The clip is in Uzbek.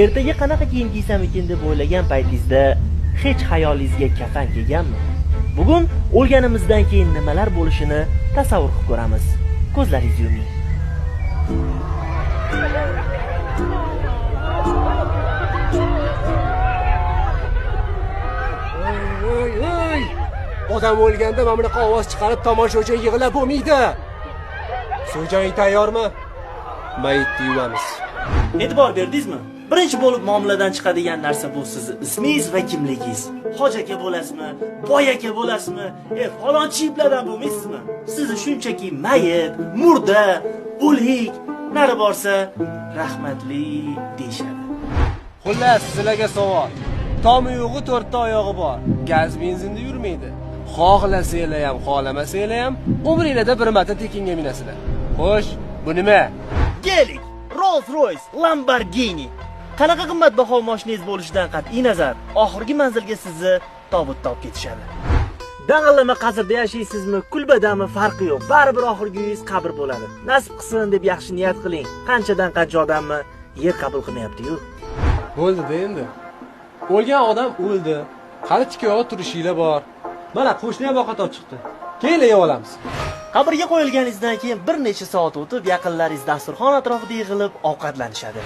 Ertaga qanaqa kiyim kiysam ekan deb o'ylagan paytingizda hech xayolingizga kafan kelganmi? Bugun o'lganimizdan keyin nimalar bo'lishini tasavvur qilib ko'ramiz. Ko'zlaringizni yuming. Oy. Odam o'lganda mana bunaqa ovoz chiqarib tomosha uchun yig'ilib bo'lmaydi. So'joying tayyormi? Mayitni yuvamiz. E'tibor berdingizmi? Birinchi bo'lib muomaladan chiqadigan narsa bu sizning ismingiz va kimligingiz. Hoji aka bo'lasizmi? Boy aka bo'lasizmi? Falonchi iblardan bo'lmaysizmi? Sizni shunchaki mayit, murda, o'lik, nari borsa rahmatli deyshadi. Xullas, sizlarga savol. Tomi yo'g'i 4 ta oyog'i bor. Gaz benzinda yurmaydi. Xohlasanglar ham, xohlamasanglar ham umringizda bir marta tekinga minasizlar. Xo'sh, bu nima? Keling, Rolls-Royce, Lamborghini. Qanaqa qimmatbaho mashinangiz bo'lishidan qat'iy nazar, oxirgi manzilga sizni tobutda olib ketishadi. Dang'illama qasrda yashaysizmi, kulbadami farqi yo'q. Baribir oxirgi uyingiz qabr bo'ladi. Nasib qilsin deb yaxshi niyat qiling. Qanchadan qancha odamni yer qabul qilmayapti-yu. Bo'ldi-da endi. O'lgan odam o'ldi. Hali tikka turishinglar bor. Mana qo'shni ham ovqat olib chiqdi. Keyin yeb olamiz. Qabrga qo'yilganingizdan keyin bir necha soat o'tib, yaqinlaringiz dasturxon atrofida yig'ilib ovqatlanishadi.